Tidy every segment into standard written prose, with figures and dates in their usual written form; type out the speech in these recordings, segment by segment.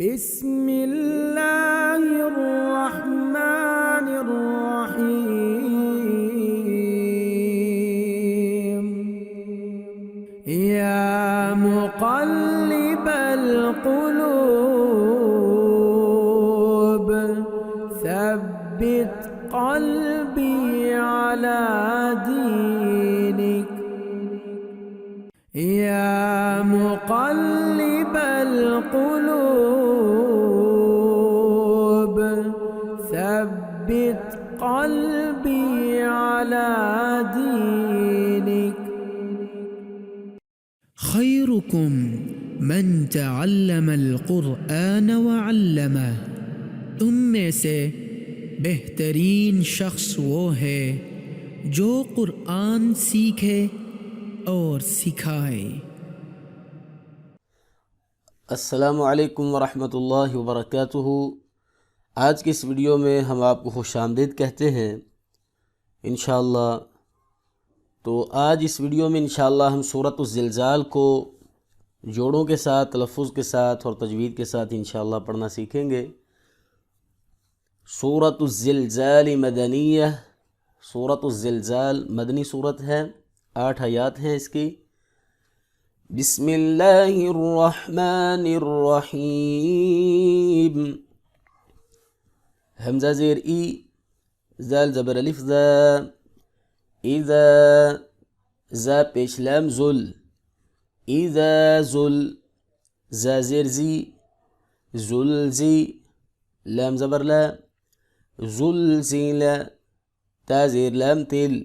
बिस्मिल्लाहिर्रहमानिर्रहीम या मुक़ल्लिबल क़ुलूब सब्बित क़ल्बी अला दीनिक या मुक़ल्लिबल क़ुलूब सब्बित क़ल्बी अला दीनिक। खैरुकुम मन तअल्लमल क़ुरआन व अल्लमह, तुम में से बेहतरीन शख्स वो है जो कुरान सीखे और सिखाए। अस्सलामु अलैकुम वरहमतुल्लाहि वबरकातुहू। आज की इस वीडियो में हम आपको खुशामदीद कहते हैं इंशाअल्लाह। तो आज इस वीडियो में इंशाअल्लाह हम सूरतुज़ ज़िलज़ाल को जोड़ों के साथ, तलफ़्फ़ुज़ के साथ और तजवीद के साथ इंशाअल्लाह पढ़ना सीखेंगे। सूरतुज़ ज़िलज़ाल मदनिय्यह, सूरतुज़ ज़िलज़ाल मदनी सूरत है, 8 आयात हैं इसकी। बिस्मिल्लाहिर्रहमानिर्रहीम। हमज़ा ज़ेर ई, ज़ाल ज़बर अलिफ ज़ा, इज़ा, ज़ा पेश लाम ज़ुल, इज़ा ज़ुल, ज़ा ज़ेर ज़ी, ज़ुल ज़ी, लाम ज़बर ला, ज़ुल ज़ीला, ता ज़ेर लाम तिल,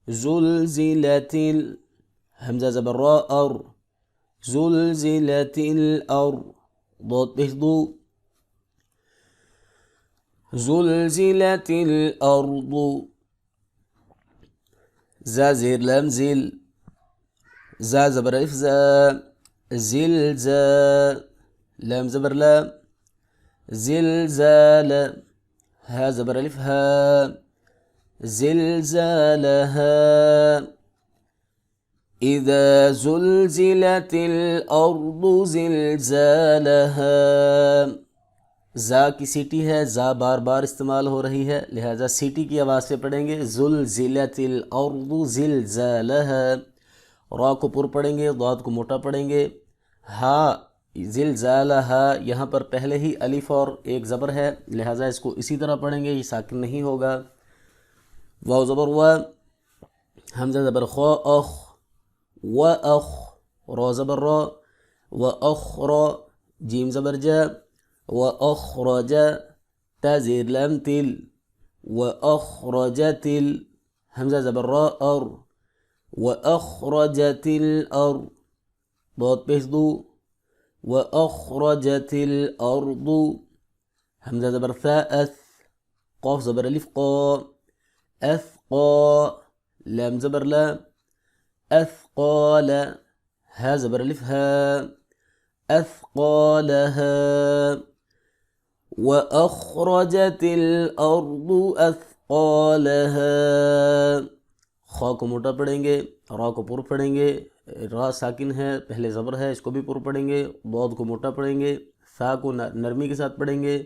ज़ुल ज़ीला तिल, हमज़ा ज़बर रा और, ज़ुल ज़ीला तिल और, ضاد पेश दो, ज़ुलज़िलतिल अर्दु, ज़ा ज़ेर लाम ज़िल, ज़ा ज़बर अलिफ ज़ा, ज़िल ज़ा, लाम ज़बर ला, ज़िल ज़ाल, हा ज़बर अलिफ हा, ज़िल ज़ालहा। इज़ा ज़ुलज़िलतिल अर्दु ज़िलज़ालहा। ज़ा की सीटी है, ज़ा बार बार इस्तेमाल हो रही है, लिहाजा सीटी की आवाज़ से पढ़ेंगे। ज़ुलज़िलतिल अर्दु ज़िलज़ालहा। रा को पुर पढ़ेंगे, दाद को मोटा पढ़ेंगे। हा ज़िलज़ालहा, यहाँ पर पहले ही अलिफ और एक ज़बर है, लिहाजा इसको इसी तरह पढ़ेंगे, ये साकिन नहीं होगा। वाव ज़बर वा, हमज़ा ज़बर खा अख, व अख, रा ज़बर रा, व अखरा, जीम ज़बर जा, व अखरजा, ता ज़ेर लाम तिल, व अखरजतिल, हमज़ा ज़बर रा और, व अखरजतिल और, दाद पेश दो, व अखरजतिल अर्दु, हमज़ा ज़बर था अथ, क़ाफ ज़बर अलिफ क़ा, अथक़ा, लाम ज़बर ला, अथक़ाला, हा ज़बर अलिफ हा, अथक़ालहा। व अखरजतिल अर्दु अथक़ालहा। खा को मोटा पढ़ेंगे, रा को पुर पढ़ेंगे। रा साकिन है, पहले ज़बर है, इसको भी पुर पढ़ेंगे। दाद को मोटा पढ़ेंगे, सा को नरमी के साथ पढ़ेंगे।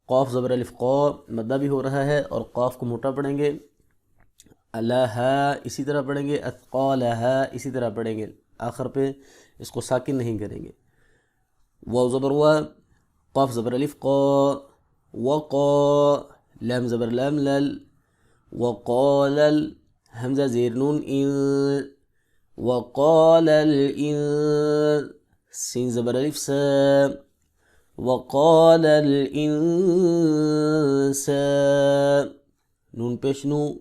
क़ाफ ज़बर अलिफ क़ा, मद्दा भी हो रहा है, और क़ाफ को मोटा पढ़ेंगे। अलहा इसी तरह पढ़ेंगे, अथक़ालहा इसी तरह पढ़ेंगे, आखिर पे इसको साकिन नहीं करेंगे। वाव ज़बर वा, क़ाफ ज़बर अलिफ क़ा, वक़ा, लाम ज़बर लाम लल, वक़ालल, हमज़ा ज़ेर नून इन, वक़ालल इन, सीन ज़बर अलिफ सा, वक़ालल इंसा, नून पेश नू,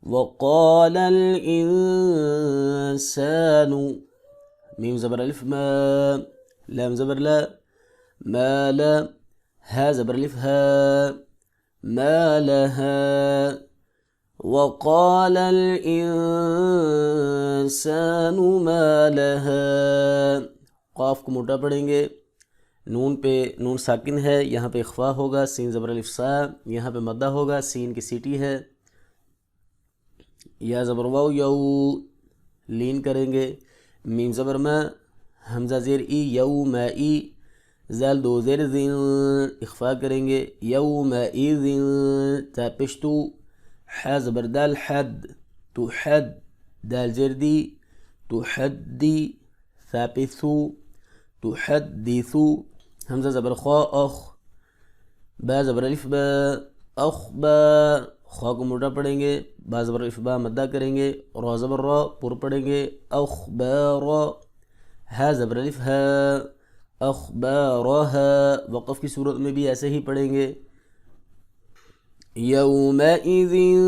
वक़ालल इंसानु, मीम ज़बर अलिफ मा, लाम ज़बर ला, माला, हा ज़बर अलिफ हा, मालहा। वक़ालल इंसानु मालहा। क़ाफ को मोटा पढ़ेंगे, नून पे नून साकिन है, यहाँ पे इख्फा होगा, सीन ज़बर अलिफ सा, यहाँ पे मद्दा होगा, सीन की सीटी है। या ज़बर वाव यऊ, लीन करेंगे। मीम ज़बर मा, हमज़ा ज़ेर ई, यऊ मा ई, ज़ाल दो ज़ेर ज़िन इख्फा करेंगे, यौमइज़िन ता पेश तू, हा ज़बर दाल हद तो हद, दाल ज़ेर दी तो हद्दी, सा पेश सू तो हद्दिसू, हमज़ा ज़बर ख्वा अख, बा ज़बर अलिफ बा, अख्बा, ख्वा को मोटा पढ़ेंगे, बा ज़बर अलिफ बा मद्दा करेंगे, रा ज़बर रा पुर पढ़ेंगे, अख्बारा, हा ज़बर अलिफ हा, अख्बारहा, वक़फ़ की सूरत में भी ऐसे ही पढ़ेंगे, यौमइज़िन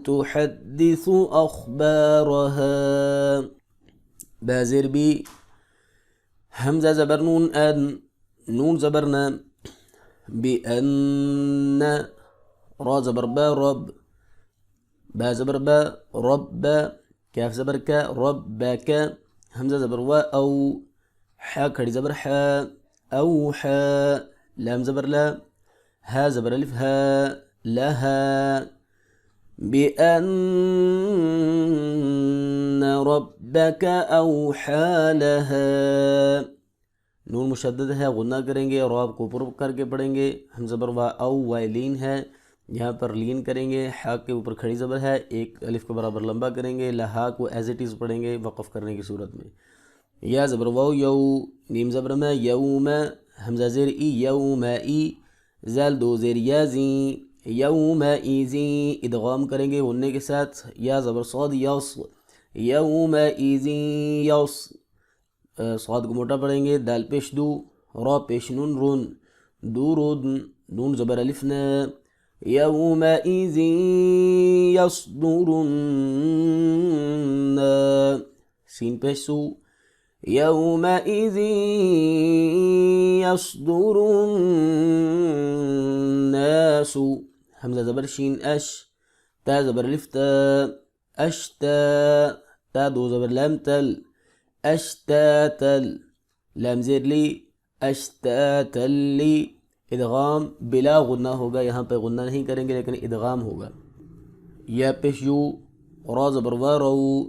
तुहद्दिसु अख्बारहा, बा ज़ेर बी, हमज़ा ज़बर नून अन, नून ज़बर न, बिअन्न, रा ज़बर बा रब, बा ज़बर बा रब, कैफ ज़बर का रब्बक, हमज़ा ज़बर वा औ, हा खड़ी ज़बर हा, औ हा, लाम ज़बर ला, हा ज़बर अलिफ हा, लहा, बिअन्न रब्बक औहा लहा, नून मुशद्दद है, गुन्ना करेंगे, रॉब को पुर करके पढ़ेंगे, हम ज़बर वा औ वाइलीन है, यहाँ पर लीन करेंगे, हा के ऊपर खड़ी ज़बर है, एक अलिफ के बराबर लंबा करेंगे, लहा को एज इट इज़ पढ़ेंगे वक़फ़ करने की सूरत में, या ज़बर वाओ यौ, नीम ज़बर में यौम, हमज़ा ज़ेर ई यौमई, ज़ाल दो ज़ेर याज़ी, यौमइज़ी, इदगाम करेंगे गुन्ने के साथ, या ज़बर सौद यौस, यौमइज़ी यौस, सौद को मोटा पढ़ेंगे, दाल पेश दू, रा पेश नून रुन, दूरुन, नून ज़बर अलिफ न, यौमइज़ी यसदुरुन, सीन पेश सू, यौमइज़ी यसदुरुन नासु, हमज़ा ज़बर शीन अश, ता ज़बर अलिफ ता, अश्ता, ता दो ज़बर लाम तल, अश्तातल, लाम ज़ेर ली, अश्तातली, इदगाम बिला गुन्ना होगा, यहाँ पे गुन्ना नहीं करेंगे लेकिन इदगाम होगा, या पेश यू, रा ज़बर वा रऊ,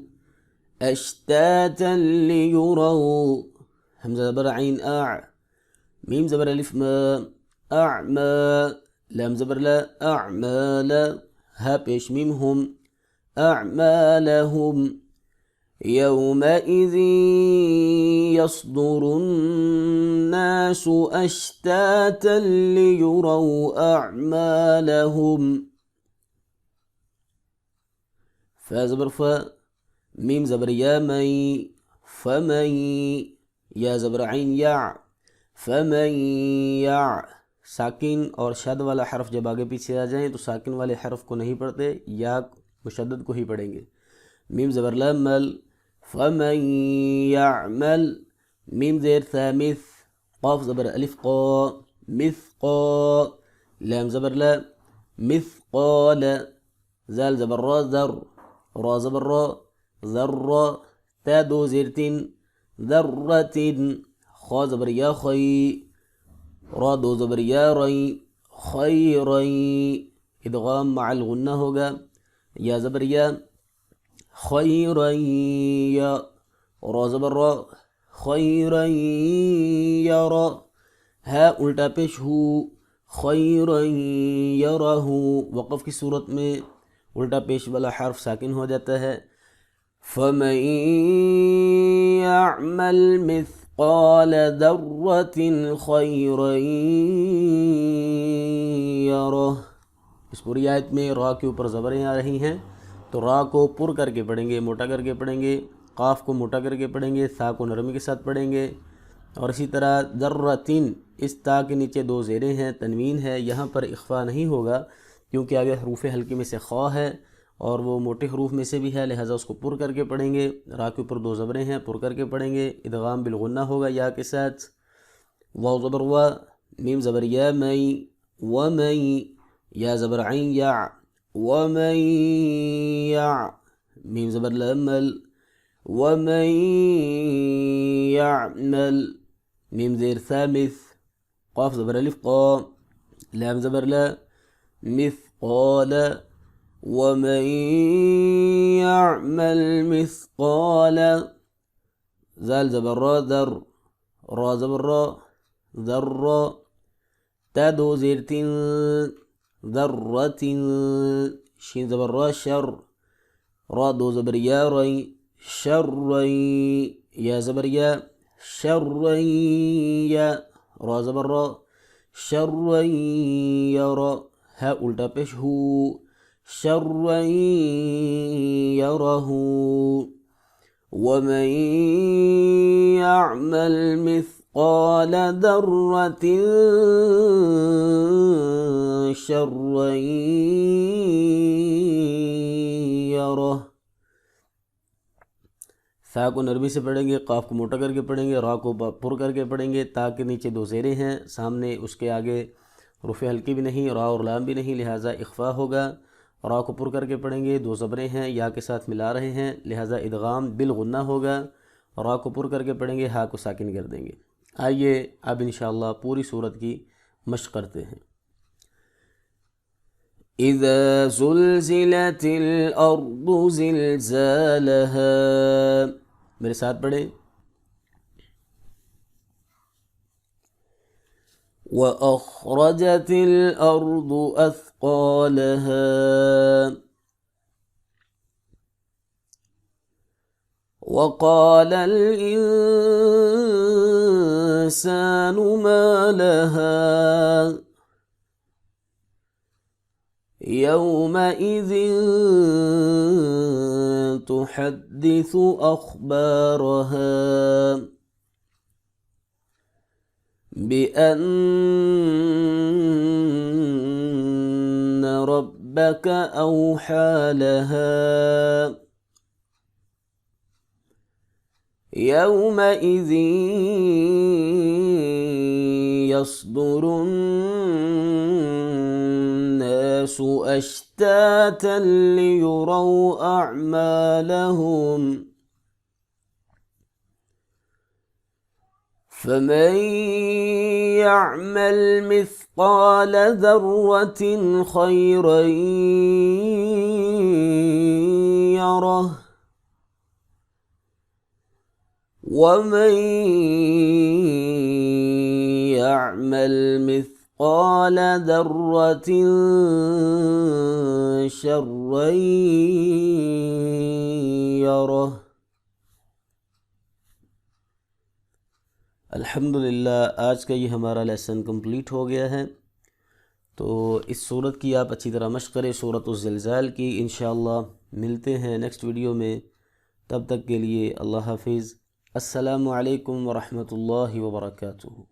अश्तातन लियुरऊ, हमज़ा ज़बर आइन आ, मीम ज़बर अलिफ मा, अअमा, लाम ज़बर ला, अअमाल, हा पेश मीम हुम, अअमालहुम, यौमइज़ि यसदुरुन नासु अश्तातन लियुरऊ अअमालहुम, फा ज़बर फा, मीम ज़बर या मई, फमई, या ज़बर आइन या, फमन या, साकिन और शद वाला हरफ जब आगे पीछे आ जाएं तो साकिन वाले हरफ को नहीं पढ़ते, या मुशद्दद को ही पढ़ेंगे, मीम ज़बर ला मल, फमन यामल, मीम ज़ेर था मिस, क़ाफ ज़बर अलिफ क़ा, मिस्क़ा, लाम ज़बर ला, मिस्क़ाल, ज़ाल ज़बर रा ज़र, रा ज़बर रा ज़र्रा, ता दो ज़ेरतिन, ज़र्रतिन, ख़ा ज़बर या ख़ई, रा दो ज़बर या रई, खैरई, इदगाम मअल गुन्ना होगा, या ज़बर या, खैरई या, रा ज़बर रा, खैरई यरा, हा उल्टा पेश हु, खैरई यराहु, वक़फ़ की सूरत में उल्टा पेश वाला हर्फ साकिन हो जाता है, फमन यअमल मिस्क़ाल ज़र्रतिन खैरन यरह। इस पूरी आयत में रा के ऊपर ज़बरें आ रही हैं तो रा को पुर करके पढ़ेंगे, मोटा करके पढ़ेंगे, काफ को मोटा करके पढ़ेंगे, सा को नरमी के साथ पढ़ेंगे, और इसी तरह ज़र्रतिन, इस ता के नीचे दो ज़ेरें हैं, तनवीन है, यहाँ पर इख्फा नहीं होगा क्योंकि आगे हरूफ हल्की में से ख़ा है और वो मोटे हरूफ में से भी है, लिहाजा उसको पुर करके पढ़ेंगे। रा के ऊपर दो ज़बरें हैं, पुर करके पढ़ेंगे, इदगाम बिलगुन्ना होगा या के साथ, वाव ज़बर वा, मीम ज़बर या मई, व मई, या ज़बर आइन या, व मई या, मीम ज़बर लमल, व मई यामल, मीम ज़ेर सामिस, क़ाफ ज़बर अलिफ क़ा, लाम ज़बर ला, मिस्क़ाल, वमन यअमल मिस्क़ाल, ज़ाल ज़बर रा ज़र, रा ज़बर रा, ज़र्रा, ता दो ज़ेर तिन, ज़र्रतिन, शीन ज़बर रा शर, रा दो ज़बर या रई, शर्रई, या ज़बर या, शर्रई या, रा ज़बर रा, शर्रई यरा, है उल्टा पेश हु, शर्रई यरहु। वमन यअमल मिस्क़ाल दर्रतिन शर्रन यरह। फ़ा को नरमी से पढ़ेंगे, काफ को मोटा करके पढ़ेंगे, रा को पुर करके पढ़ेंगे। ता के नीचे दो ज़ेरें हैं, सामने उसके आगे रुफ़े हल्की भी नहीं, रा और लाम भी नहीं, लिहाजा इख्फ़ा होगा। रा को पुर करके पढ़ेंगे, दो ज़बरें हैं, या के साथ मिला रहे हैं, लिहाजा इदगाम बिल गुन्ना होगा। रा को पुर करके पढ़ेंगे, हा को साकिन कर देंगे। आइए अब इंशाअल्लाह पूरी सूरत की मश्क़ करते हैं। इज़ा ज़ुल्ज़िलतिल अर्दु ज़िल्ज़ालहा, मेरे साथ पढ़ें। व अख़रजतिल अर्दु अथक़ालहा, व क़ालल इंसानु मा लहा, यौमइज़िन तुहद्दिसु अख़बारहा बिअन्न रब्बक औहा लहा, यौमइज़िन यस्दुरुन्नासु अश्तातन लियुरौ अअमालहुम, फमन यअमल मिस्क़ाल ज़र्रतिन खैरन यरह, वमन यअमल मिस्क़ाल ज़र्रतिन शर्रन यरह। अल्हम्दुलिल्लाह, आज का ये हमारा लेसन कंप्लीट हो गया है। तो इस सूरत की आप अच्छी तरह मश्क़ करें, सूरतुज़ ज़िल्ज़ाल की। इंशाअल्लाह मिलते हैं नेक्स्ट वीडियो में, तब तक के लिए अल्लाह हाफ़िज़। अस्सलामु अलैकुम व रहमतुल्लाहि व बरकातुहू।